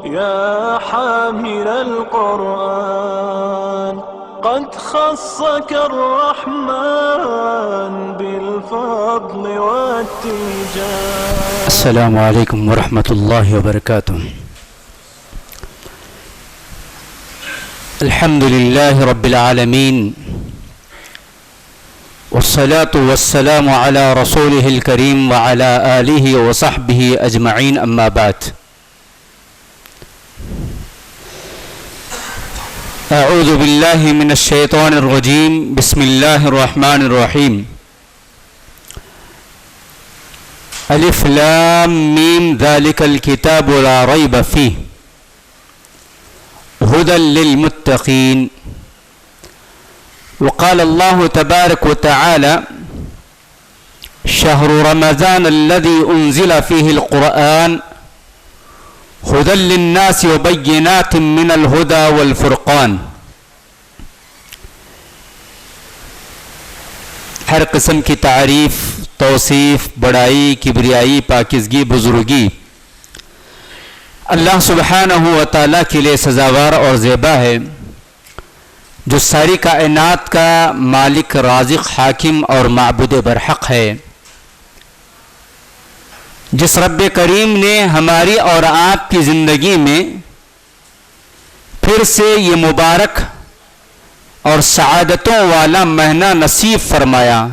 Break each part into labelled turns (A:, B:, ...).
A: يا حامل القرآن قد خصك الرحمن بالفضل والتيجان.
B: السلام عليكم ورحمة الله وبركاته. الحمد لله رب العالمين، والصلاة والسلام على رسوله الكريم وعلى آله وصحبه أجمعين، أما بعد. أعوذ بالله من الشيطان الرجيم. بسم الله الرحمن الرحيم. ألف لام ميم ذلك الكتاب لا ريب فيه هدى للمتقين. وقال الله تبارك وتعالى: شهر رمضان الذي أنزل فيه القرآن هدى للناس وبينات من الهدى والفرقان. ہر قسم کی تعریف، توصیف، بڑائی، کبریائی، پاکیزگی، بزرگی اللہ سبحانہ و تعالیٰ کے لیے سزاوار اور زیبا ہے، جو ساری کائنات کا مالک، رازق، حاکم اور معبود برحق ہے، جس رب کریم نے ہماری اور آپ کی زندگی میں پھر سے یہ مبارک اور سعادتوں والا مہینہ نصیب فرمایا،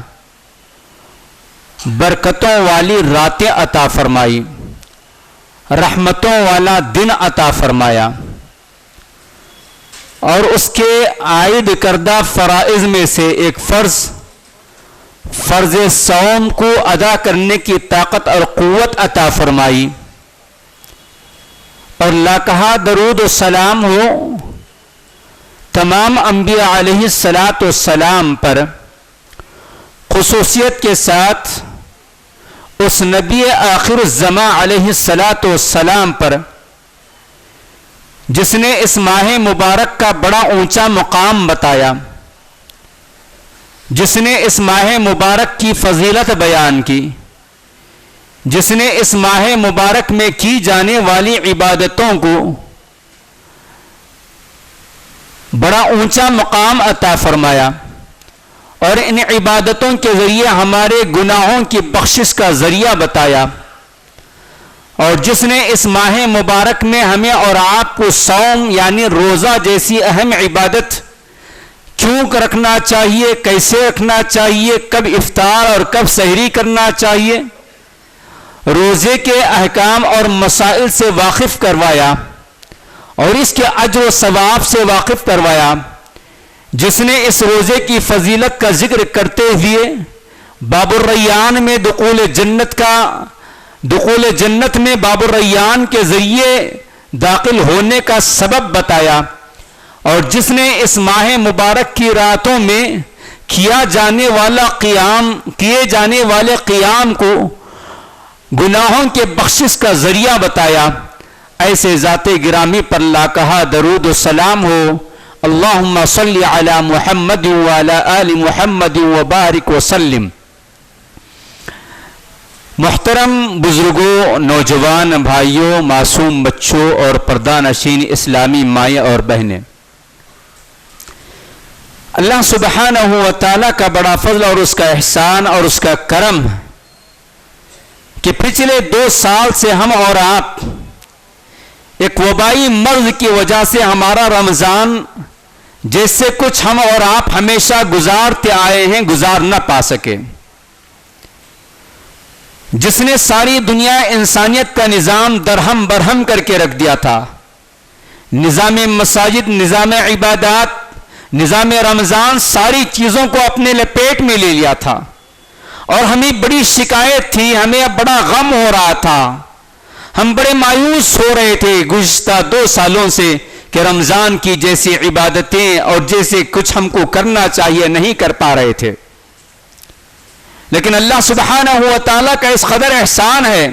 B: برکتوں والی راتیں عطا فرمائی، رحمتوں والا دن عطا فرمایا، اور اس کے عائد کردہ فرائض میں سے ایک فرض صوم کو ادا کرنے کی طاقت اور قوت عطا فرمائی، اور لاکھاں درود و سلام ہو تمام انبیاء علیہ السلام پر، خصوصیت کے ساتھ اس نبی آخر الزمان علیہ السلام پر جس نے اس ماہ مبارک کا بڑا اونچا مقام بتایا، جس نے اس ماہ مبارک کی فضیلت بیان کی، جس نے اس ماہ مبارک میں کی جانے والی عبادتوں کو بڑا اونچا مقام عطا فرمایا، اور ان عبادتوں کے ذریعے ہمارے گناہوں کی بخشش کا ذریعہ بتایا، اور جس نے اس ماہ مبارک میں ہمیں اور آپ کو صوم یعنی روزہ جیسی اہم عبادت کیوں رکھنا چاہیے، کیسے رکھنا چاہیے، کب افطار اور کب سحری کرنا چاہیے، روزے کے احکام اور مسائل سے واقف کروایا، اور اس کے اجر و ثواب سے واقف کروایا، جس نے اس روزے کی فضیلت کا ذکر کرتے ہوئے باب الریان میں دخول جنت میں باب الریان کے ذریعے داخل ہونے کا سبب بتایا، اور جس نے اس ماہ مبارک کی راتوں میں کیے جانے والے قیام کو گناہوں کے بخشش کا ذریعہ بتایا، ایسے ذات گرامی پر لاکھاں درود و سلام ہو۔ اللہم صلی علی محمد وعلی آل محمد وبارک وسلم۔ محترم بزرگوں، نوجوان بھائیوں، معصوم بچوں اور پردہ نشین اسلامی مائیں اور بہنیں، اللہ سبحانہ و تعالیٰ کا بڑا فضل اور اس کا احسان اور اس کا کرم کہ پچھلے 2 سال سے ہم اور آپ ایک وبائی مرض کی وجہ سے ہمارا رمضان جیسے کچھ ہم اور آپ ہمیشہ گزارتے آئے ہیں گزار نہ پا سکے، جس نے ساری دنیا انسانیت کا نظام درہم برہم کر کے رکھ دیا تھا، نظام مساجد، نظام عبادات، نظام رمضان ساری چیزوں کو اپنے لپیٹ میں لے لیا تھا، اور ہمیں بڑی شکایت تھی، ہمیں بڑا غم ہو رہا تھا، ہم بڑے مایوس ہو رہے تھے گزشتہ 2 سالوں سے کہ رمضان کی جیسی عبادتیں اور جیسے کچھ ہم کو کرنا چاہیے نہیں کر پا رہے تھے، لیکن اللہ سبحانہ و تعالیٰ کا اس قدر احسان ہے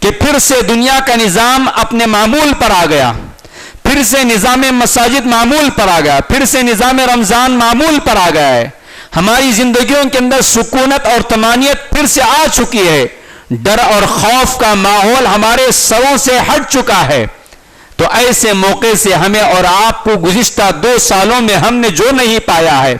B: کہ پھر سے دنیا کا نظام اپنے معمول پر آ گیا، پھر سے نظام مساجد معمول پر آ گیا، پھر سے نظام رمضان معمول پر آ گیا ہے، ہماری زندگیوں کے اندر سکونت اور طمانینت پھر سے آ چکی ہے، ڈر اور خوف کا ماحول ہمارے سروں سے ہٹ چکا ہے، تو ایسے موقع سے ہمیں اور آپ کو گزشتہ 2 سالوں میں ہم نے جو نہیں پایا ہے،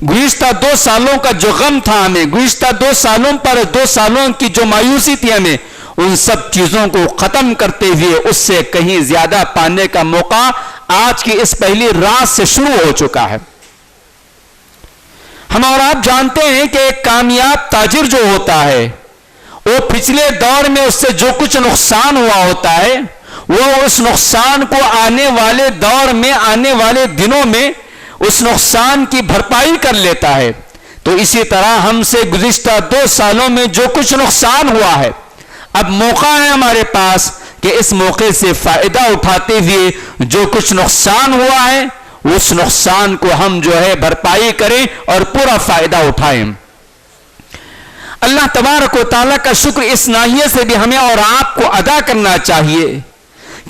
B: گزشتہ 2 سالوں کا جو غم تھا ہمیں، گزشتہ 2 سالوں پر 2 سالوں کی جو مایوسی تھی ہمیں، ان سب چیزوں کو ختم کرتے ہوئے اس سے کہیں زیادہ پانے کا موقع آج کی اس پہلی رات سے شروع ہو چکا ہے۔ ہم اور آپ جانتے ہیں کہ ایک کامیاب تاجر جو ہوتا ہے وہ پچھلے دور میں اس سے جو کچھ نقصان ہوا ہوتا ہے وہ اس نقصان کو آنے والے دور میں، آنے والے دنوں میں اس نقصان کی بھرپائی کر لیتا ہے۔ تو اسی طرح ہم سے گزشتہ 2 سالوں میں جو کچھ نقصان ہوا ہے، اب موقع ہے ہمارے پاس کہ اس موقع سے فائدہ اٹھاتے ہوئے جو کچھ نقصان ہوا ہے اس نقصان کو ہم جو ہے بھرپائی کریں اور پورا فائدہ اٹھائیں۔ اللہ تبارک و تعالیٰ کا شکر اس ناحیے سے بھی ہمیں اور آپ کو ادا کرنا چاہیے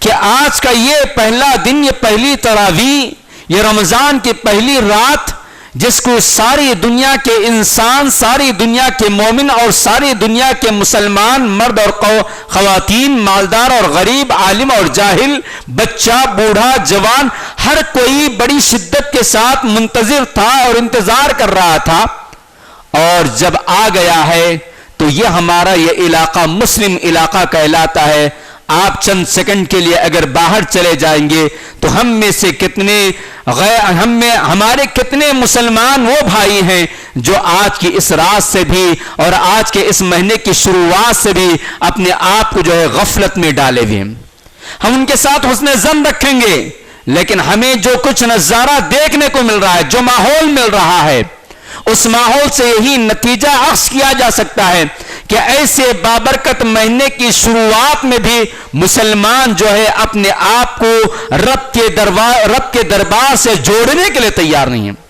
B: کہ آج کا یہ پہلا دن، یہ پہلی تراویح، یہ رمضان کی پہلی رات، جس کو ساری دنیا کے انسان، ساری دنیا کے مومن اور ساری دنیا کے مسلمان مرد اور خواتین، مالدار اور غریب، عالم اور جاہل، بچہ، بوڑھا، جوان، ہر کوئی بڑی شدت کے ساتھ منتظر تھا اور انتظار کر رہا تھا، اور جب آ گیا ہے تو یہ ہمارا یہ علاقہ مسلم علاقہ کہلاتا ہے۔ آپ چند سیکنڈ کے لیے اگر باہر چلے جائیں گے تو ہم میں سے کتنے ہمارے کتنے مسلمان وہ بھائی ہیں جو آج کی اس رات سے بھی اور آج کے اس مہینے کی شروعات سے بھی اپنے آپ کو جو ہے غفلت میں ڈالے ہوئے ہیں۔ ہم ان کے ساتھ حسن ظن رکھیں گے، لیکن ہمیں جو کچھ نظارہ دیکھنے کو مل رہا ہے، جو ماحول مل رہا ہے، اس ماحول سے یہی نتیجہ اخذ کیا جا سکتا ہے کہ ایسے بابرکت مہینے کی شروعات میں بھی مسلمان جو ہے اپنے آپ کو رب کے دربار سے جوڑنے کے لیے تیار نہیں ہیں۔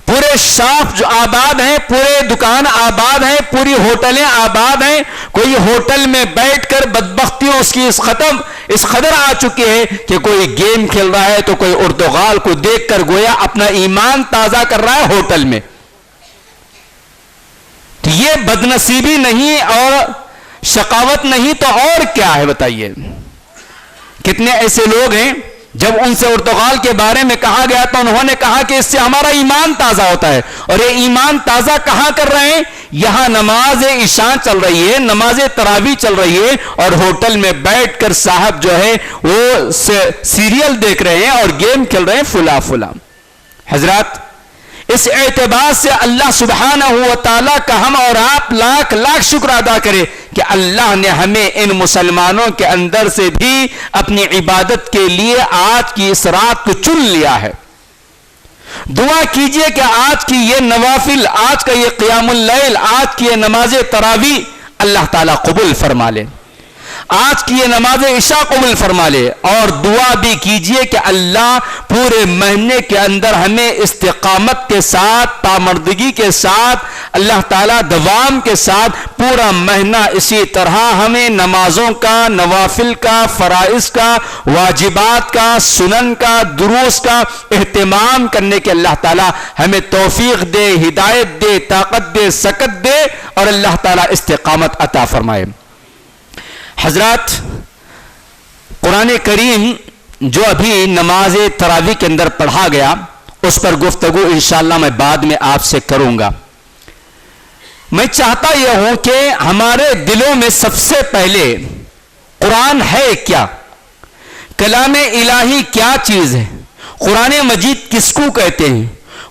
B: پورے شاپ جو آباد ہیں، پورے دکان آباد ہیں، پوری ہوٹلیں آباد ہیں، کوئی ہوٹل میں بیٹھ کر بدبختیوں اس کی اس قدر آ چکی ہے کہ کوئی گیم کھیل رہا ہے تو کوئی اردغال کو دیکھ کر گویا اپنا ایمان تازہ کر رہا ہے ہوٹل میں۔ تو یہ بدنصیبی نہیں اور شقاوت نہیں تو اور کیا ہے بتائیے؟ کتنے ایسے لوگ ہیں جب ان سے اردغال کے بارے میں کہا گیا تو انہوں نے کہا کہ اس سے ہمارا ایمان تازہ ہوتا ہے، اور یہ ایمان تازہ کہاں کر رہے ہیں؟ یہاں نماز عشاء چل رہی ہے، نماز تراویح چل رہی ہے، اور ہوٹل میں بیٹھ کر صاحب جو ہے وہ سیریل دیکھ رہے ہیں اور گیم کھیل رہے ہیں فلا فلا۔ حضرات، اس اعتبار سے اللہ سبحانہ و تعالیٰ کا ہم اور آپ لاکھ لاکھ شکر ادا کرے کہ اللہ نے ہمیں ان مسلمانوں کے اندر سے بھی اپنی عبادت کے لیے آج کی اس رات کو چن لیا ہے۔ دعا کیجئے کہ آج کی یہ نوافل، آج کا یہ قیام اللیل، آج کی یہ نماز تراویح اللہ تعالیٰ قبول فرما لے، آج کی یہ نماز عشاء قبول فرما لے، اور دعا بھی کیجئے کہ اللہ پورے مہینے کے اندر ہمیں استقامت کے ساتھ، پامردگی کے ساتھ، اللہ تعالیٰ دوام کے ساتھ پورا مہینہ اسی طرح ہمیں نمازوں کا، نوافل کا، فرائض کا، واجبات کا، سنن کا، دروس کا اہتمام کرنے کے اللہ تعالیٰ ہمیں توفیق دے، ہدایت دے، طاقت دے، سکت دے، اور اللہ تعالیٰ استقامت عطا فرمائے۔ حضرات، قرآن کریم جو ابھی نماز تراویح کے اندر پڑھا گیا اس پر گفتگو انشاءاللہ میں بعد میں آپ سے کروں گا۔ میں چاہتا یہ ہوں کہ ہمارے دلوں میں سب سے پہلے قرآن ہے کیا، کلام الہی کیا چیز ہے، قرآن مجید کس کو کہتے ہیں،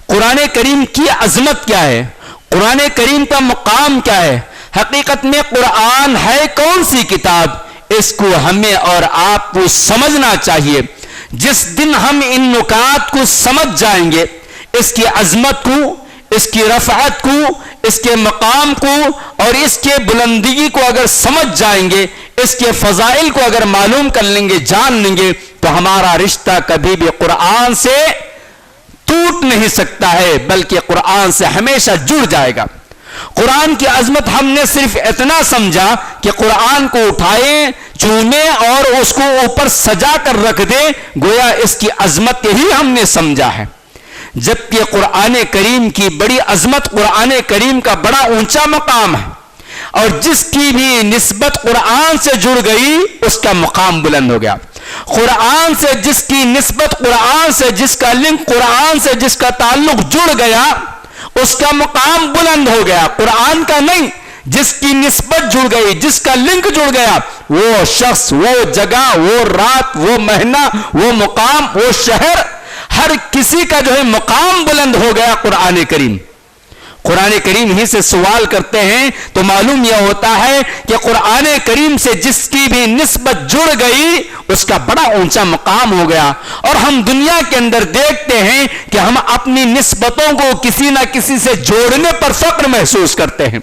B: قرآن کریم کی عظمت کیا ہے، قرآن کریم کا مقام کیا ہے، حقیقت میں قرآن ہے کون سی کتاب، اس کو ہمیں اور آپ کو سمجھنا چاہیے۔ جس دن ہم ان نکات کو سمجھ جائیں گے، اس کی عظمت کو، اس کی رفعت کو، اس کے مقام کو اور اس کے بلندگی کو اگر سمجھ جائیں گے، اس کے فضائل کو اگر معلوم کر لیں گے، جان لیں گے، تو ہمارا رشتہ کبھی بھی قرآن سے ٹوٹ نہیں سکتا ہے، بلکہ قرآن سے ہمیشہ جڑ جائے گا۔ قرآن کی عظمت ہم نے صرف اتنا سمجھا کہ قرآن کو اٹھائیں، چومیں اور اس کو اوپر سجا کر رکھ دیں، گویا اس کی عظمت یہی ہم نے سمجھا ہے، جبکہ قرآن کریم کی بڑی عظمت، قرآن کریم کا بڑا اونچا مقام ہے، اور جس کی بھی نسبت قرآن سے جڑ گئی اس کا مقام بلند ہو گیا۔ قرآن سے جس کی نسبت، قرآن سے جس کا لنک، قرآن سے جس کا تعلق جڑ گیا اس کا مقام بلند ہو گیا، قرآن کا نہیں، جس کی نسبت جڑ گئی، جس کا لنک جڑ گیا، وہ شخص، وہ جگہ، وہ رات، وہ مہینہ، وہ مقام، وہ شہر، ہر کسی کا جو ہے مقام بلند ہو گیا قرآن کریم۔ قرآن کریم ہی سے سوال کرتے ہیں تو معلوم یہ ہوتا ہے کہ قرآن کریم سے جس کی بھی نسبت جڑ گئی اس کا بڑا اونچا مقام ہو گیا۔ اور ہم دنیا کے اندر دیکھتے ہیں کہ ہم اپنی نسبتوں کو کسی نہ کسی سے جوڑنے پر فخر محسوس کرتے ہیں،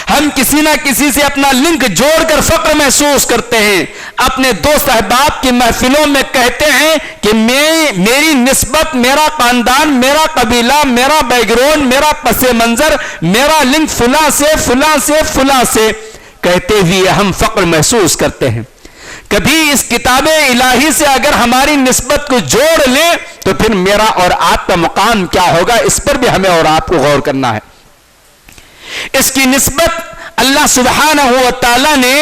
B: ہم کسی نہ کسی سے اپنا لنک جوڑ کر فخر محسوس کرتے ہیں، اپنے دوست احباب کی محفلوں میں کہتے ہیں کہ میری نسبت، میرا خاندان، میرا قبیلہ، میرا بیک گراؤنڈ، میرا پس منظر، میرا لنک فلاں سے فلاں سے فلاں سے، کہتے ہوئے ہم فخر محسوس کرتے ہیں۔ کبھی اس کتاب الہی سے اگر ہماری نسبت کو جوڑ لیں تو پھر میرا اور آپ کا مقام کیا ہوگا، اس پر بھی ہمیں اور آپ کو غور کرنا ہے۔ اس کی نسبت اللہ سبحانہ و تعالی نے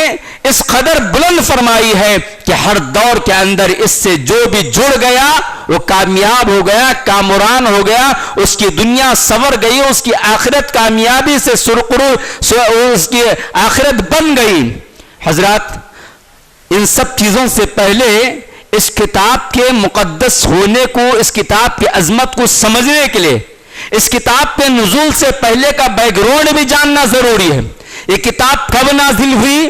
B: اس قدر بلند فرمائی ہے کہ ہر دور کے اندر اس سے جو بھی جڑ گیا وہ کامیاب ہو گیا، کامران ہو گیا، اس کی دنیا سنور گئی، اس کی آخرت کامیابی سے سرخرو، اس کی آخرت بن گئی۔ حضرات، ان سب چیزوں سے پہلے اس کتاب کے مقدس ہونے کو، اس کتاب کی عظمت کو سمجھنے کے لیے، اس کتاب کے نزول سے پہلے کا بیک گراؤنڈ بھی جاننا ضروری ہے۔ یہ کتاب کب نازل ہوئی،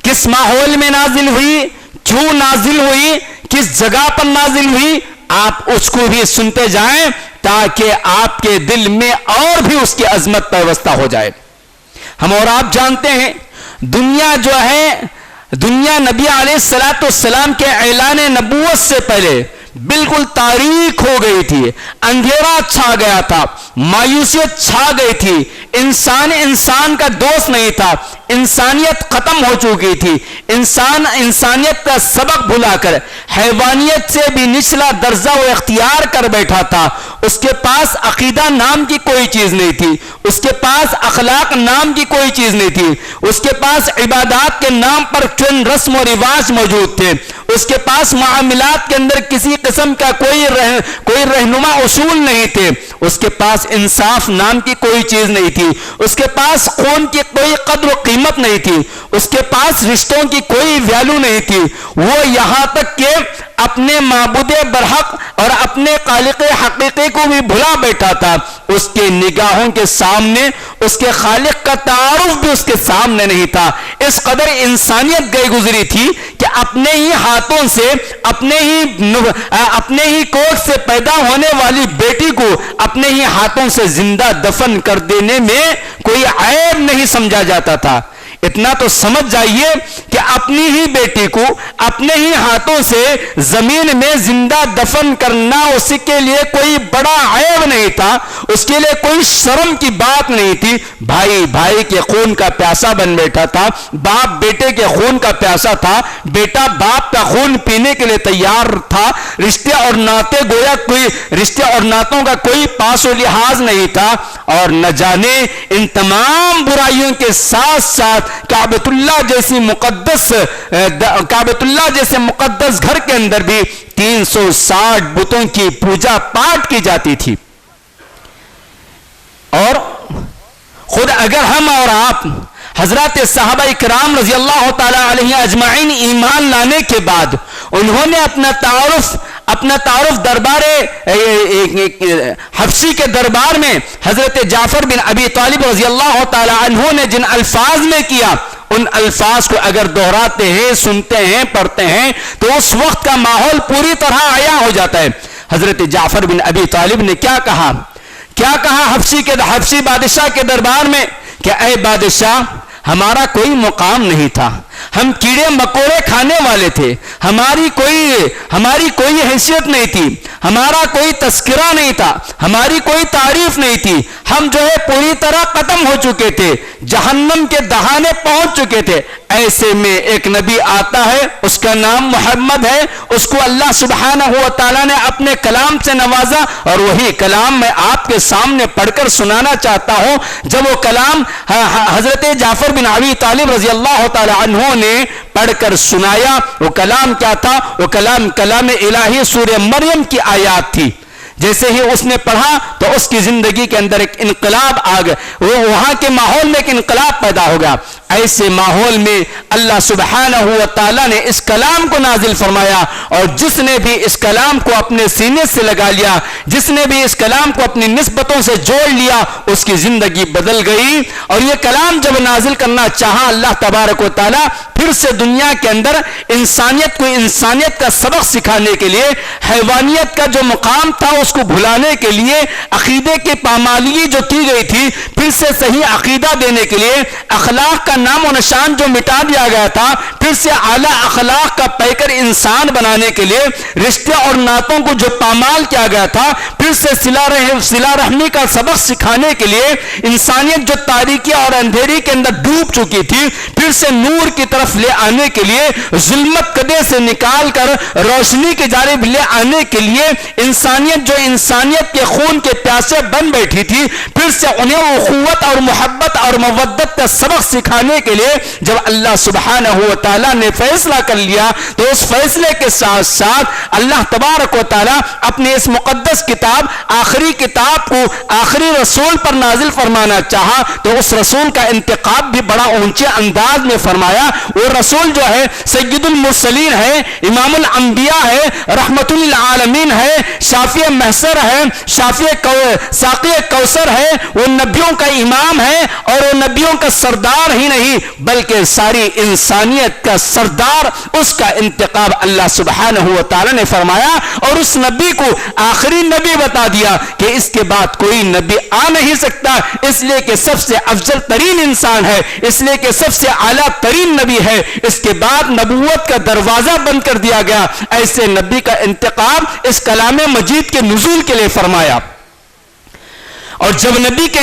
B: کس ماحول میں نازل ہوئی، کیوں نازل ہوئی، کس جگہ پر نازل ہوئی، آپ اس کو بھی سنتے جائیں تاکہ آپ کے دل میں اور بھی اس کی عظمت پیوستہ ہو جائے۔ ہم اور آپ جانتے ہیں دنیا جو ہے، دنیا نبی علیہ السلام کے اعلان نبوت سے پہلے بالکل تاریک ہو گئی تھی، اندھیرا چھا گیا تھا، مایوسیت چھا گئی تھی، انسان کا دوست نہیں تھا، انسانیت ختم ہو چکی تھی، انسانیت کا سبق بھلا کر حیوانیت سے بھی نچلا درجہ وہ اختیار کر بیٹھا تھا۔ اس کے پاس عقیدہ نام کی کوئی چیز نہیں تھی، اس کے پاس اخلاق نام کی کوئی چیز نہیں تھی، اس کے پاس عبادات کے نام پر چند رسم و رواج موجود تھے، اس کے پاس معاملات کے اندر کسی قسم کا کوئی رہنما اصول نہیں تھے، اس کے پاس انصاف نام کی کوئی چیز نہیں تھی، اس کے پاس خون کی کوئی قدر و قیمت نہیں تھی، اس کے پاس رشتوں کی کوئی ویلیو نہیں تھی۔ وہ یہاں تک کہ اپنے معبود برحق اور اپنے خالق حقیقی کو بھی بھلا بیٹھا تھا، اس کے نگاہوں کے سامنے اس کے خالق کا تعارف بھی اس کے سامنے نہیں تھا۔ اس قدر انسانیت گئی گزری تھی کہ اپنے ہی ہاتھوں سے، اپنے ہی کوکھ سے پیدا ہونے والی بیٹی کو اپنے ہی ہاتھوں سے زندہ دفن کر دینے میں کوئی عیب نہیں سمجھا جاتا تھا۔ اتنا تو سمجھ جائیے کہ اپنی ہی بیٹی کو اپنے ہی ہاتھوں سے زمین میں زندہ دفن کرنا اس کے لیے کوئی بڑا عیب نہیں تھا، اس کے لیے کوئی شرم کی بات نہیں تھی۔ بھائی بھائی کے خون کا پیاسا بن بیٹھا تھا، باپ بیٹے کے خون کا پیاسا تھا، بیٹا باپ کا خون پینے کے لیے تیار تھا، رشتے اور ناطے گویا کوئی رشتے اور ناتوں کا کوئی پاس و لحاظ نہیں تھا۔ اور نہ جانے ان تمام برائیوں کے ساتھ ساتھ کعبۃ اللہ جیسے مقدس گھر کے اندر بھی 360 بتوں کی پوجا پاٹ کی جاتی تھی۔ اور خود اگر ہم اور آپ حضرات صحابہ کرام رضی اللہ تعالی علیہ اجمعین ایمان لانے کے بعد انہوں نے اپنا تعارف دربار حبشی کے دربار میں حضرت جعفر بن ابی طالب رضی اللہ تعالی عنہ نے جن الفاظ میں کیا، ان الفاظ کو اگر دہراتے ہیں، سنتے ہیں، پڑھتے ہیں تو اس وقت کا ماحول پوری طرح عیاں ہو جاتا ہے۔ حضرت جعفر بن ابی طالب نے کیا کہا حبشی بادشاہ کے دربار میں کہ اے بادشاہ، ہمارا کوئی مقام نہیں تھا، ہم کیڑے مکوڑے کھانے والے تھے، ہماری کوئی حیثیت نہیں تھی، ہمارا کوئی تذکرہ نہیں تھا، ہماری کوئی تعریف نہیں تھی، ہم جو ہے پوری طرح ختم ہو چکے تھے، جہنم کے دہانے پہنچ چکے تھے۔ ایسے میں ایک نبی آتا ہے، اس کا نام محمد ہے، اس کو اللہ سبحانہ و تعالیٰ نے اپنے کلام سے نوازا، اور وہی کلام میں آپ کے سامنے پڑھ کر سنانا چاہتا ہوں۔ جب وہ کلام حضرت جعفر بن ابی طالب رضی اللہ تعالی عنہ نے پڑھ کر سنایا۔ وہ کلام کیا تھا؟ وہ کلام الہی سورہ مریم کی آیات تھی۔ جیسے ہی اس نے پڑھا تو اس کی زندگی کے اندر ایک انقلاب آ گیا، وہ وہاں کے ماحول میں ایک انقلاب پیدا ہو گیا۔ ایسے ماحول میں اللہ سبحانہ و تعالیٰ نے اس کلام کو نازل فرمایا، اور جس نے بھی اس کلام کو اپنے سینے سے لگا لیا، جس نے بھی اس کلام کو اپنی نسبتوں سے جوڑ لیا، اس کی زندگی بدل گئی۔ اور یہ کلام جب نازل کرنا چاہا اللہ تبارک و تعالیٰ، پھر سے دنیا کے اندر انسانیت کو انسانیت کا سبق سکھانے کے لیے، حیوانیت کا جو مقام تھا اس کو بھلانے کے لیے، عقیدے کی پامالگی جو کی گئی تھی پھر سے صحیح عقیدہ دینے کے لیے، اخلاق کا نام و نشان جو مٹا دیا گیا تھا پھر سے اعلیٰ اخلاق کا پیکر انسان بنانے کے لیے، رشتے اور ناتوں کو جو پامال کیا گیا تھا پھر سے صلہ رحمی کا سبق سکھانے کے لیے، انسانیت جو تاریکی اور اندھیری کے اندر ڈوب چکی تھی پھر سے نور کی طرف لے آنے کے لیے، ظلمت کدے سے نکال کر روشنی کی جانب لے آنے کے لیے، انسانیت جو انسانیت کے خون کے پیاسے بن بیٹھی تھی پھر سے انہیں اخوت اور محبت اور مودت کا سبق سکھانے کے لیے جب اللہ سبحانہ و تعالیٰ نے فیصلہ کر لیا، تو اس فیصلے کے ساتھ ساتھ اللہ تبارک و تعالیٰ اپنے اس مقدس کتاب، آخری کتاب کو آخری رسول پر نازل فرمانا چاہا، تو اس رسول کا انتخاب بھی بڑا اونچے انداز میں فرمایا۔ وہ رسول جو ہے سید المرسلین ہے، امام الانبیاء ہے، رحمت للعالمین ہے، شافی محشر ہے، ساقی کوثر ہے، وہ نبیوں کا امام ہے، اور وہ نبیوں کا سردار ہی نہیں بلکہ ساری انسانیت کا سردار، اس کا انتخاب اللہ سبحانہ و تعالی نے فرمایا، اور اس نبی کو آخری نبی بتا دیا کہ اس کے بعد کوئی نبی آ نہیں سکتا، اس لیے کہ سب سے افضل ترین انسان ہے، اس لیے کہ سب سے اعلیٰ ترین نبی ہے، اس کے بعد نبوت کا دروازہ بند کر دیا گیا۔ ایسے نبی کا انتخاب اس کلام مجید کے نزول کے لیے فرمایا۔ اور جب نبی کا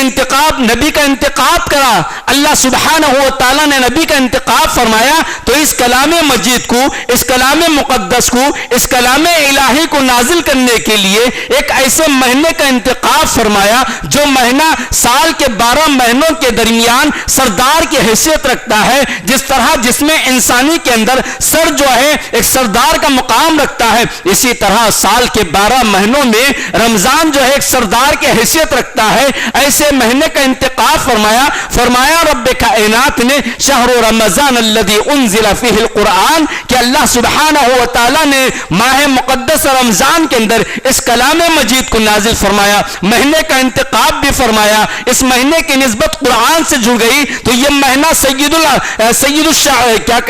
B: انتخاب کرا اللہ سبحانہ و تعالیٰ نے، نبی کا انتخاب فرمایا، تو اس کلام مجید کو، اس کلام مقدس کو، اس کلام الہی کو نازل کرنے کے لیے ایک ایسے مہینے کا انتخاب فرمایا جو مہینہ سال کے 12 مہینوں کے درمیان سردار کی حیثیت رکھتا ہے، جس طرح جس میں انسانی کے اندر سر جو ہے ایک سردار کا مقام رکھتا ہے، اسی طرح سال کے 12 مہینوں میں رمضان جو ہے ایک سردار کی حیثیت رکھتا ہے۔ ایسے مہینے کا انتخاب فرمایا رب کائنات نے شہر رمضان الذی انزل فیہ القرآن، کہ اللہ سبحانہ و تعالی نے ماہ مقدس رمضان کے اندر اس کلام مجید کو نازل فرمایا، مہینے کا انتخاب بھی فرمایا، اس مہینے کی نسبت قرآن سے جڑ گئی، تو یہ مہینہ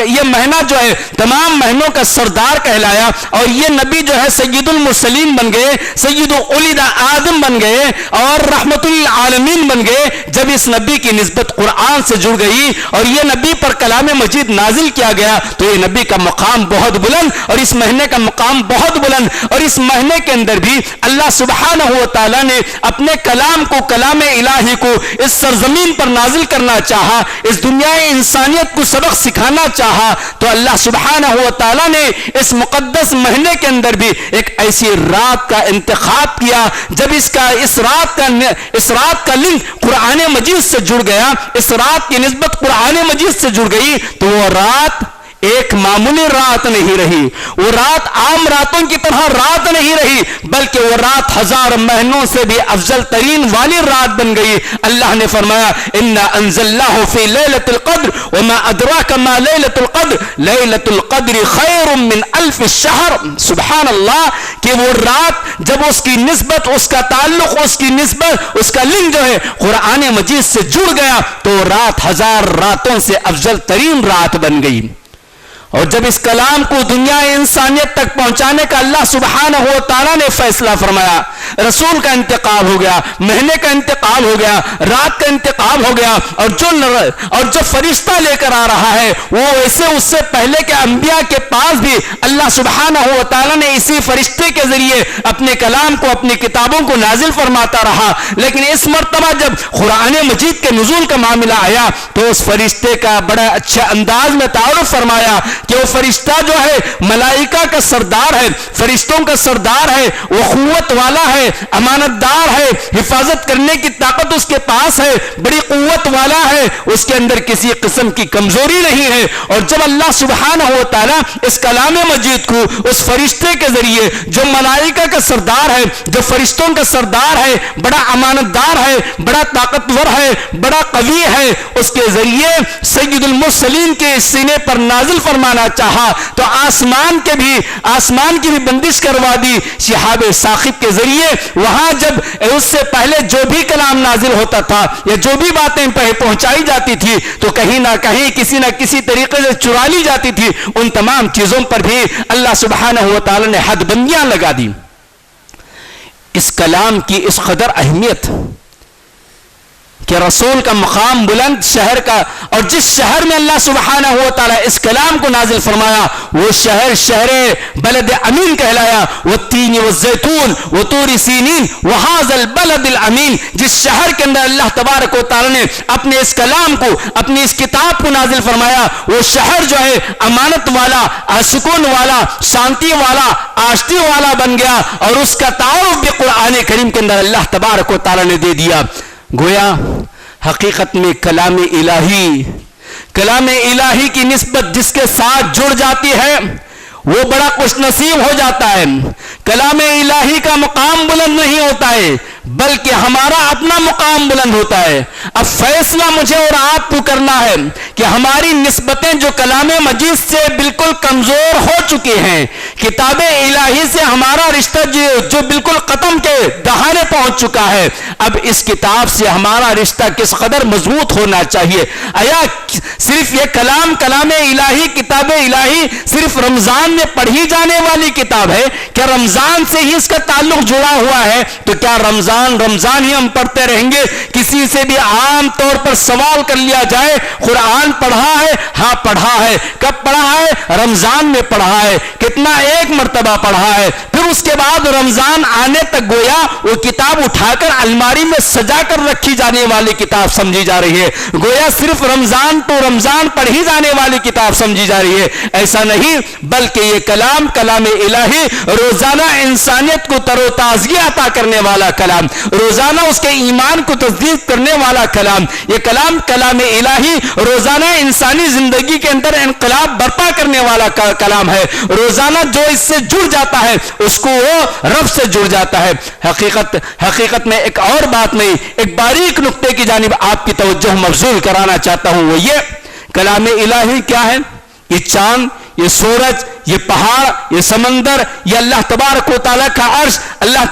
B: یہ مہینہ جو ہے تمام مہینوں کا سردار کہلایا، اور یہ نبی جو ہے سید المرسلین بن گئے، سید اولد آدم بن گئے، اور رحمت للعالمین بن گئے جب اس نبی کی نسبت قرآن سے جڑ گئی اور یہ نبی پر کلام مجید نازل کیا گیا، تو یہ نبی کا مقام بہت بلند اور اس مہینے کا مقام بہت بلند، اور اس مہینے کے اندر بھی اللہ سبحانہ و تعالیٰ نے اپنے کلام کو، کلام الہی کو اس سرزمین پر نازل کرنا چاہا، اس دنیا انسانیت کو سبق سکھانا چاہا، تو اللہ سبحانہ و تعالیٰ نے اس مقدس مہینے کے اندر بھی ایک ایسی رات کا انتخاب کیا جب اس رات کا لنک قرآن مجید سے جڑ گیا، اس رات کی نسبت قرآن مجید سے جڑ گئی، تو وہ رات ایک معمولی رات نہیں رہی، وہ رات عام راتوں کی طرح رات نہیں رہی، بلکہ وہ رات 1000 مہینوں سے بھی افضل ترین والی رات بن گئی۔ اللہ نے فرمایا انا انزلناہ فی لیلۃ القدر وما ادراک ما لیلۃ القدر لیلۃ القدر خیر من الف الشہر۔ سبحان اللہ، کہ وہ رات جب اس کی نسبت، اس کا تعلق، اس کی نسبت، اس کا لنک جو ہے قرآن مجید سے جڑ گیا، تو رات 1000 راتوں سے افضل ترین رات بن گئی۔ اور جب اس کلام کو دنیا انسانیت تک پہنچانے کا اللہ سبحانہ و تعالیٰ نے فیصلہ فرمایا، رسول کا انتخاب ہو گیا، مہینے کا انتخاب ہو گیا، رات کا انتخاب ہو گیا، اور جو فرشتہ لے کر آ رہا ہے وہ ایسے اس سے پہلے کے انبیاء کے پاس بھی اللہ سبحانہ و تعالیٰ نے اسی فرشتے کے ذریعے اپنے کلام کو، اپنی کتابوں کو نازل فرماتا رہا، لیکن اس مرتبہ جب قرآن مجید کے نزول کا معاملہ آیا تو اس فرشتے کا بڑا اچھے انداز میں تعارف فرمایا کہ وہ فرشتہ جو ہے ملائکہ کا سردار ہے، فرشتوں کا سردار ہے، وہ قوت والا ہے، ہے, امانت دار ہے, حفاظت کرنے کی طاقت اس کے پاس ہے, بڑی قوت والا ہے, اس کے اندر کسی قسم کی کمزوری نہیں ہے. اور جب اللہ سبحانہ و تعالی اس کلام مجید کو اس فرشتے کے ذریعے جو ملائکہ کا سردار ہے, جو فرشتوں کا سردار ہے, بڑا امانت دار ہے, بڑا طاقتور ہے, بڑا قوی ہے, اس کے ذریعے سید المرسلین کے سینے پر نازل فرمانا چاہا تو آسمان کی بھی بندش کروا دی شہاب ثاقب کے ذریعے. وہاں جب اس سے پہلے جو بھی کلام نازل ہوتا تھا یا جو بھی باتیں پہنچائی جاتی تھی تو کہیں نہ کہیں کسی نہ کسی طریقے سے چرا لی جاتی تھی. ان تمام چیزوں پر بھی اللہ سبحانہ و تعالی نے حد بندیاں لگا دی. اس کلام کی اس قدر اہمیت کہ رسول کا مقام بلند شہر کا, اور جس شہر میں اللہ سبحانہ و تعالی اس کلام کو نازل فرمایا وہ شہر بلد امین کہلایا. والتین والزیتون وطور سینین وہذا البلد الامین. جس شہر کے اندر اللہ تبارک و تعالی نے اپنے اس کلام کو, اپنی اس کتاب کو نازل فرمایا, وہ شہر جو ہے امانت والا, سکون والا, شانتی والا, آشتی والا بن گیا. اور اس کا تعارف بھی قرآن کریم کے اندر اللہ تبارک و تعالی نے دے دیا. گویا حقیقت میں کلام الہی کی نسبت جس کے ساتھ جڑ جاتی ہے وہ بڑا خوش نصیب ہو جاتا ہے. کلام الہی کا مقام بلند نہیں ہوتا ہے بلکہ ہمارا اپنا مقام بلند ہوتا ہے. اب فیصلہ مجھے اور آپ کو کرنا ہے کہ ہماری نسبتیں جو کلام مجید سے بالکل کمزور ہو چکی ہیں, کتاب الہی سے ہمارا رشتہ جو بالکل ختم کے دہانے پہنچ چکا ہے, اب اس کتاب سے ہمارا رشتہ کس قدر مضبوط ہونا چاہیے. آیا صرف یہ کلام الہی, کتاب الہی صرف رمضان میں پڑھی جانے والی کتاب ہے؟ کیا رمضان سے ہی اس کا تعلق جڑا ہوا ہے؟ تو کیا رمضان ہی ہم پڑھتے رہیں گے؟ کسی سے بھی عام طور پر سوال کر لیا جائے, قرآن پڑھا ہے؟ ہاں پڑھا ہے. کب پڑھا ہے؟ رمضان میں پڑھا ہے. کتنا؟ ایک مرتبہ پڑھا ہے. پھر اس کے بعد رمضان آنے تک گویا وہ کتاب اٹھا کر الماری میں سجا کر رکھی جانے والی کتاب سمجھی جا رہی ہے. گویا صرف رمضان تو رمضان پڑھی جانے والی کتاب سمجھی جا رہی ہے. ایسا نہیں, بلکہ یہ کلام الہی روزانہ انسانیت کو تر و تازگی عطا کرنے والا کلام, روزانہ اس کے ایمان کو تصدیق کرنے والا کلام. یہ کلام الہی روزانہ انسانی زندگی کے اندر انقلاب برپا کرنے والا کلام ہے. روزانہ جو اس سے جڑ جاتا ہے اس کو وہ رب سے جڑ جاتا ہے. حقیقت میں ایک اور بات میں ایک باریک نقطے کی جانب آپ کی توجہ مبذول کرانا چاہتا ہوں, وہ یہ کلام الہی کیا ہے؟ یہ چاند, یہ سورج, یہ پہاڑ, یہ سمندر, یہ اللہ تبارک و تعالیٰ کا عرش, اللہ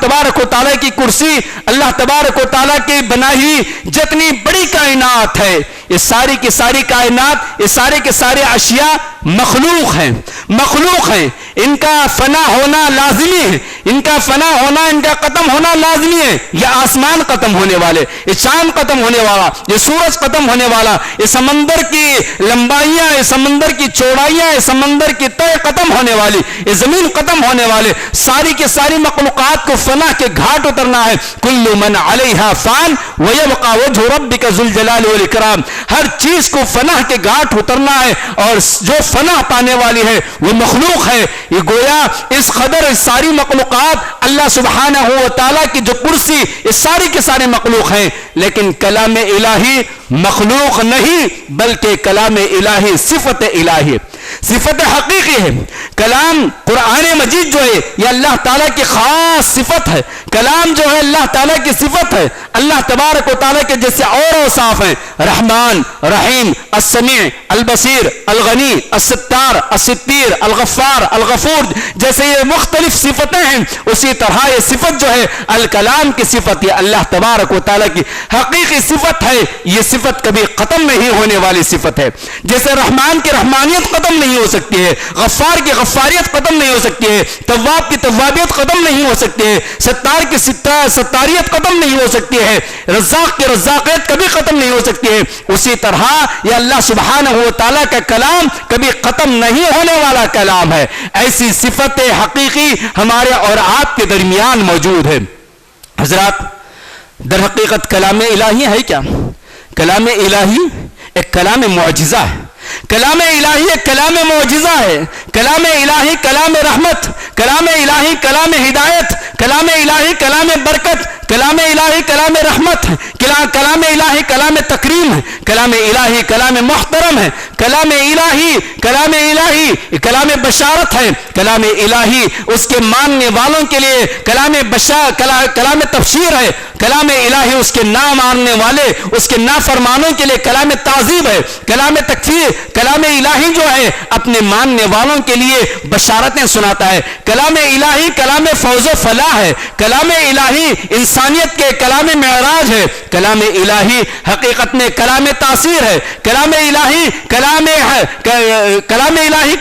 B: تبارک و تعالیٰ کی کرسی, اللہ تبارک و تعالیٰ کی بنائی جتنی بڑی کائنات ہے, یہ ساری کی ساری کائنات, یہ سارے کے سارے اشیاء مخلوق ہیں. ان کا فنا ہونا لازمی ہے, ان کا ختم ہونا لازمی ہے. یہ آسمان ختم ہونے والے, یہ چاند ختم ہونے والا, یہ سورج ختم ہونے والا, یہ سمندر کی لمبائیاں, یہ سمندر کی چوڑائیاں, یہ سمندر کی تہ ختم ہونے والی, یہ زمین ختم ہونے والے, ساری کی ساری مخلوقات کو فنا کے گھاٹ اترنا ہے. کل من علیہا فان ویبقى وجہ ربک ذو الجلال والاکرام. ہر چیز کو فنا کے گھاٹ اترنا ہے, اور جو فنا پانے والی ہے وہ مخلوق ہے. یہ گویا اس قدر ساری مخلوقات اللہ سبحانہ و تعالیٰ کی جو کرسی, یہ ساری کے سارے مخلوق ہیں. لیکن کلام الہی مخلوق نہیں بلکہ کلام الہی صفت الہی, صفت حقیقی ہے. کلام قرآن مجید جو ہے یہ اللہ تعالیٰ کی خاص صفت ہے. کلام جو ہے اللہ تعالیٰ کی صفت ہے. اللہ تبارک و تعالیٰ کے جیسے اور اوصاف ہیں, رحمان, رحیم, السمیع, البصیر, الغنی, الستار, الستیر, الغفار, الغفور, جیسے یہ مختلف صفتیں ہیں اسی طرح یہ صفت جو ہے الکلام کی صفت, یہ اللہ تبارک و تعالیٰ کی حقیقی صفت ہے. یہ صفت کبھی ختم نہیں ہونے والی صفت ہے. جیسے رحمان کی رحمانیت ختم نہیں ہو سکتی ہے, غفار کی غفاریت ختم نہیں ہو سکتی ہے, تواب کی توابیت ختم نہیں ہو سکتی ہے, ستار کی ستاریت ختم نہیں ہو سکتی ہے, رزاق کی رزاقیت کبھی ختم نہیں ہو سکتی ہے. اسی طرح یہ اللہ سبحانہ و تعالیٰ کا کلام کبھی ختم نہیں ہونے والا کلام ہے. ایسی صفت حقیقی ہمارے اور آپ کے درمیان موجود ہے. حضرات, در حقیقت کلام الہی ہے کیا؟ کلام الہی ایک کلام معجزہ ہے. کلام الہی ایک کلام معجزہ ہے، کلام الہی کلام رحمت، کلام الہی کلام ہدایت، کلام الہی کلام برکت، کلام الہی کلام رحمت، کلام الہی کلام تکریم ہے، کلام الہی کلام محترم ہے، کلام الہی کلام بشارت ہے، کلام الہی اس کے ماننے والوں کے لیے کلام تبشیر ہے، کلام الہی اس کے نہ ماننے والے، اس کے نافرمانوں کے لیے کلام تعذیب ہے، کلام تکفیر، کلام الہی جو ہے اپنے ماننے والوں کے لیے بشارتیں سناتا ہے، کلام الہی کلام فوز و فلاح ہے، کلام الہی انسانیت کے کلام معراج ہے، کلام الہی حقیقت میں کلام تاثیر ہے، کلام الہی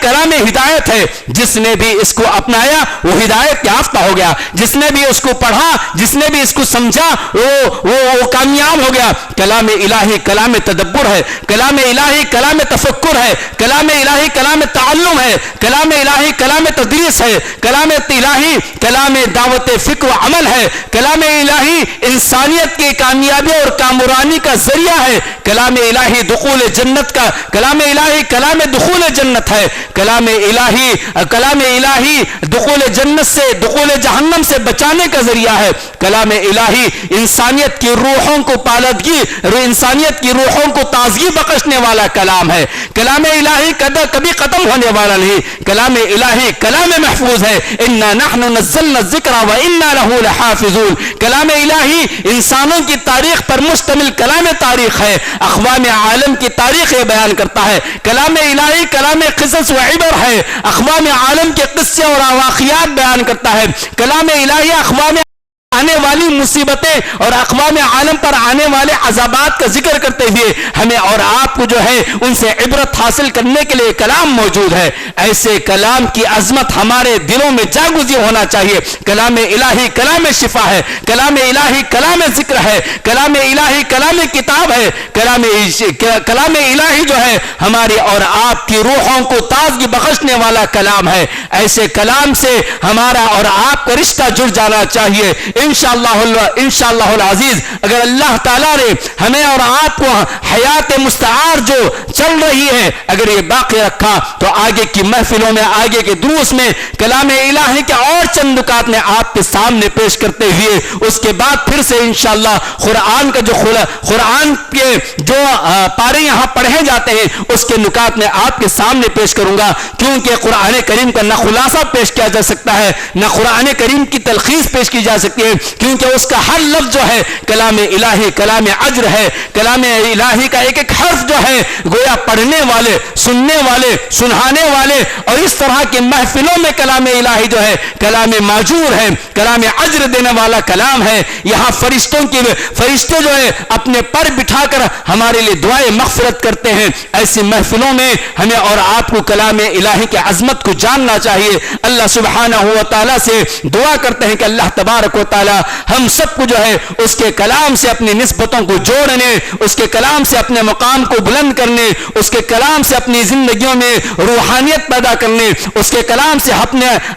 B: کلام ہدایت ہے، جس نے بھی اس کو اپنایا وہ ہدایت یافتہ ہو گیا، جس نے بھی اس کو پڑھا، جس نے بھی اس کو سمجھا وہ کامیاب ہو گیا۔ کلام الہی کلام تدبر ہے، کلام الہی کلام تفکر ہے، کلام الہی کلام تعلم ہے، کلام الہی کلام تدریس ہے، کلام الہی کلام دعوت فکر و عمل ہے، کلام الہی انسانیت کی کامیابی اور کامرانی کا ذریعہ ہے، کلام الہی دخول جنت کا، کلام الہی کلام دخول جنت ہے، کلام الہی دخول جنت سے، دخول جہنم سے بچانے کا ذریعہ ہے، کلام الہی انسانیت کی روحوں کو پالدگی، انسانیت کی روحوں کو تازگی بخشنے والا کلام ہے، کلام الہی کبھی ختم ہونے والا نہیں، کلام الہی کلام محفوظ ہے، انا نحن نزلنا الذکر وانا له لحافظون، کلام الہی انسانوں کی تاریخ پر مشتمل کلام تاریخ ہے، اقوام عالم کی تاریخ یہ بیان کرتا ہے، کلام الہی کلام قصص و عبر ہے، اقوام عالم کے قصے اور واقعات بیان کرتا ہے، کلام الہی اقوام آنے والی مصیبتیں اور اقوام عالم پر آنے والے عذابات کا ذکر کرتے ہوئے ہمیں اور آپ کو جو ہے ان سے عبرت حاصل کرنے کے لیے کلام موجود ہے۔ ایسے کلام کی عظمت ہمارے دلوں میں جاگزی ہونا چاہیے۔ کلام الہی کلام شفا ہے، کلام الہی کلام ذکر ہے، کلام الہی کلام کتاب ہے، کلام الہی جو ہے ہماری اور آپ کی روحوں کو تازگی بخشنے والا کلام ہے۔ ایسے کلام سے ہمارا اور آپ کا رشتہ جڑ جانا چاہیے۔ انشاءاللہ العزیز اگر اللہ تعالیٰ نے ہمیں اور آپ کو حیات مستعار جو چل رہی ہے اگر یہ باقی رکھا تو آگے کی محفلوں میں، آگے کے دروس میں کلام الہی کے اور چند نکات میں آپ کے سامنے پیش کرتے ہوئے اس کے بعد پھر سے انشاءاللہ قرآن کے جو پارے یہاں پڑھے جاتے ہیں اس کے نکات میں آپ کے سامنے پیش کروں گا، کیونکہ قرآن کریم کا نہ خلاصہ پیش کیا جا سکتا ہے نہ قرآن کریم کی تلخیص پیش کی جا سکتی ہے، کیونکہ اس کا ہر لفظ جو ہے کلام الہی کلام عجر ہے۔ کلام الہی کا ایک ایک حرف جو ہے گویا پڑھنے والے، سننے والے، سنانے والے اور اس طرح کے محفلوں میں کلام الہی جو ہے کلام ماجور ہے، کلام عجر دینے والا کلام ہے۔ یہاں فرشتے جو ہے اپنے پر بٹھا کر ہمارے لیے دعائیں مغفرت کرتے ہیں۔ ایسی محفلوں میں ہمیں اور آپ کو کلام الہی کی عظمت کو جاننا چاہیے۔ اللہ سبحانہ و تعالیٰ سے دعا کرتے ہیں کہ اللہ تبارک و تعالی ہم سب کو جو ہے اس کے کلام سے اپنی نسبتوں کو جوڑنے، اس کے کلام سے اپنے مقام کو بلند کرنے، اس کے کلام سے اپنی زندگیوں میں روحانیت پیدا کرنے، اس کے کلام سے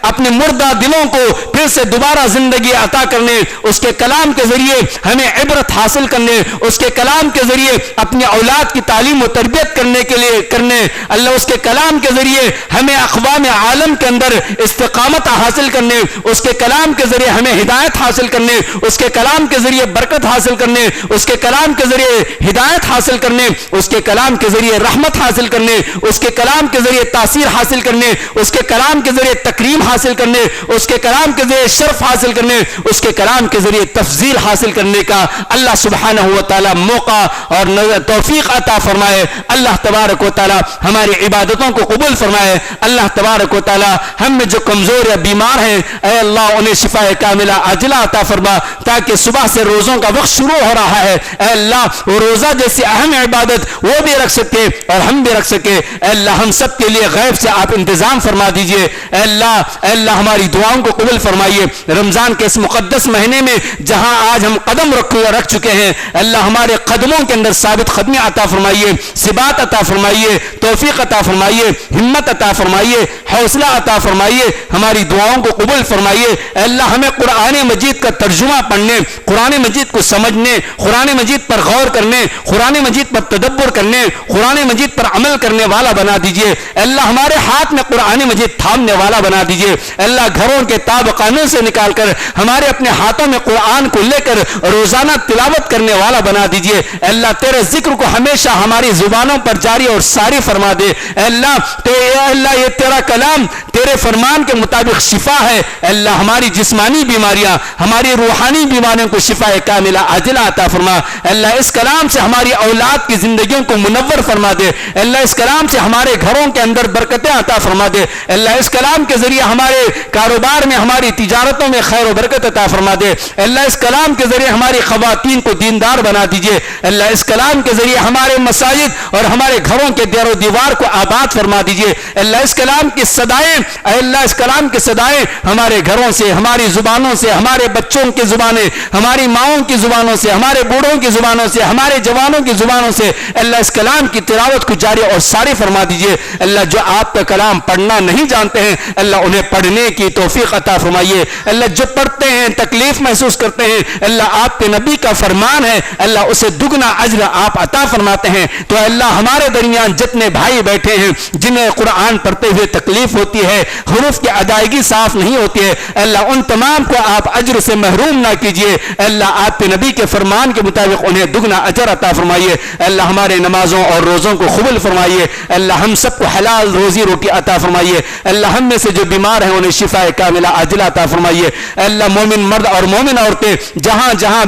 B: اپنے مردہ دلوں کو پھر سے دوبارہ زندگی عطا کرنے، اس کے کلام کے ذریعے ہمیں عبرت حاصل کرنے، اس کے کلام کے ذریعے اپنی اولاد کی تعلیم و تربیت کرنے اللہ اس کے کلام کے ذریعے ہمیں اقوام عالم کے اندر استقامت حاصل کرنے، اس کے کلام کے ذریعے ہمیں ہدایت حاصل کرنے، اس کے کلام کے ذریعے برکت حاصل کرنے، اس کے کلام کے ذریعے ہدایت حاصل کرنے، اس کے کلام کے ذریعے رحمت حاصل کرنے، اس کے کلام کے ذریعے تاثیر حاصل کرنے، اس کے کلام کے ذریعے تکریم حاصل کرنے، اس کے کلام کے ذریعے شرف حاصل کرنے، اس کے کلام کے ذریعے تفضیل حاصل کرنے کا اللہ سبحانہ و تعالی موقع اور توفیق عطا فرمائے۔ اللہ تبارک و تعالی ہماری عبادتوں کو قبول فرمائے۔ اللہ تبارک و تعالی ہم میں جو کمزور یا بیمار ہیں اے اللہ انہیں شفا کاملہ عاجلہ عطا فرما، تاکہ صبح سے روزوں کا وقت شروع ہو رہا ہے اے اللہ وہ روزہ جیسی اہم عبادت وہ بھی رکھ سکے اور ہم بھی رکھ سکے۔ اے اللہ ہم سب کے لیے غیب سے آپ انتظام فرما دیجئے۔ اے اللہ ہماری دعاؤں کو قبول فرمائیے۔ رمضان کے اس مقدس مہینے میں جہاں آج ہم قدم رکھ چکے ہیں اللہ ہمارے قدموں کے اندر ثابت قدمی عطا فرمائیے، ثبات عطا فرمائیے، توفیق عطا فرمائیے، ہمت عطا فرمائیے، حوصلہ عطا فرمائیے، ہماری دعاؤں کو قبول فرمائیے۔ اے اللہ ہمیں قرآن مجید مجید کا ترجمہ پڑھنے، قرآن مجید کو سمجھنے، قرآن مجید پر غور کرنے، قرآن مجید پر تدبر کرنے، قرآن مجید پر عمل کرنے والا بنا دیجئے۔ اللہ ہمارے ہاتھ میں قرآن مجید تھامنے والا بنا دیجئے۔ اللہ گھروں کے تاب قانون سے نکال کر ہمارے اپنے ہاتھوں میں قرآن کو لے کر روزانہ تلاوت کرنے والا بنا دیجئے۔ اللہ تیرے ذکر کو ہمیشہ ہماری زبانوں پر جاری اور ساری فرما دے۔ اللہ یہ تیرا کلام تیرے فرمان کے مطابق شفا ہے۔ اللہ ہماری جسمانی بیماریاں، ہماری روحانی بیماریوں کو شفا کاملہ عاجلہ عطا فرما۔ اللہ اس کلام سے ہماری اولاد کی زندگیوں کو منور فرما دے۔ اللہ اس کلام سے ہمارے گھروں کے اندر برکتیں عطا فرما دے۔ اللہ اس کلام کے ذریعے ہمارے کاروبار میں، ہماری تجارتوں میں خیر و برکت عطا فرما دے۔ اللہ اس کلام کے ذریعے ہماری خواتین کو دیندار بنا دیجئے۔ اللہ اس کلام کے ذریعے ہمارے مساجد اور ہمارے گھروں کے دیر و دیوار کو آباد فرما دیجئے۔ اللہ اس کلام کی صدائیں، اللہ اس کلام کی صدائیں ہمارے گھروں سے، ہماری زبانوں سے، ہمارے بچوں کی زبانیں، ہماری ماؤں کی زبانوں سے، ہمارے بوڑھوں کی زبانوں سے، ہمارے جوانوں کی زبانوں سے اللہ اس کلام کی تلاوت کو جاری اور ساری فرما دیجئے۔ اللہ جو آپ کا کلام پڑھنا نہیں جانتے ہیں اللہ انہیں پڑھنے کی توفیق عطا فرمائیے۔ اللہ جو پڑھتے ہیں تکلیف محسوس کرتے ہیں اللہ آپ کے نبی کا فرمان ہے اللہ اسے دگنا اجر آپ عطا فرماتے ہیں۔ تو اللہ ہمارے درمیان جتنے بھائی بیٹھے ہیں جنہیں قرآن پڑھتے ہوئے تکلیف ہوتی ہے، حروف کی ادائیگی صاف نہیں ہوتی ہے، اللہ ان تمام کو آپ اجر سے محروم نہ کیجیے۔ اللہ آپ کے نبی کے فرمان کے مطابق انہیں دگنا اجر عطا فرمائیے۔ اللہ ہمارے نمازوں اور روزوں کو قبول فرمائیے۔ اللہ ہم سب کو حلال روزی روٹی عطا فرمائیے۔ اللہ ہم میں سے جو بیمار ہیں انہیں شفا کاملہ عاجلہ عطا فرمائیے۔ اللہ مومن مرد اور مومن عورتیں جہاں جہاں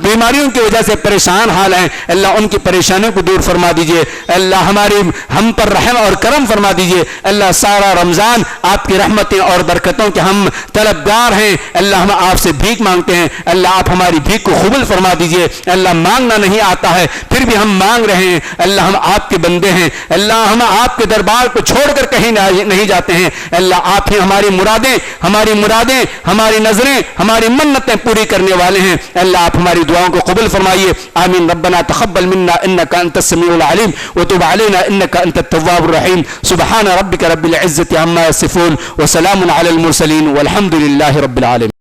B: بیماریوں کی وجہ سے پریشان حال ہیں اللہ ان کی پریشانیوں کو دور فرما دیجئے۔ اللہ ہم پر رحم اور کرم فرما دیجئے۔ اللہ سارا رمضان آپ کی رحمتیں اور برکتوں کے ہم طلبگار ہیں۔ اللہ ہم آپ سے بھیک مانگتے ہیں اللہ آپ ہماری بھیک کو قبول فرما دیجئے۔ اللہ مانگنا نہیں آتا ہے پھر بھی ہم مانگ رہے ہیں اللہ ہم آپ کے بندے ہیں۔ اللہ ہم آپ کے دربار کو چھوڑ کر کہیں نہیں جاتے ہیں۔ اللہ آپ ہی ہماری مرادیں، ہماری نظریں، ہماری منتیں پوری کرنے والے ہیں۔ اللہ آپ ہماری دعاؤں کو قبول فرمائیے۔ آمین۔ ربنا تقبل منا انك انت السميع العليم وتب علينا انك انت التواب الرحيم۔ سبحان ربك رب العزة عما يصفون وسلام على المرسلين والحمد لله رب العالمين۔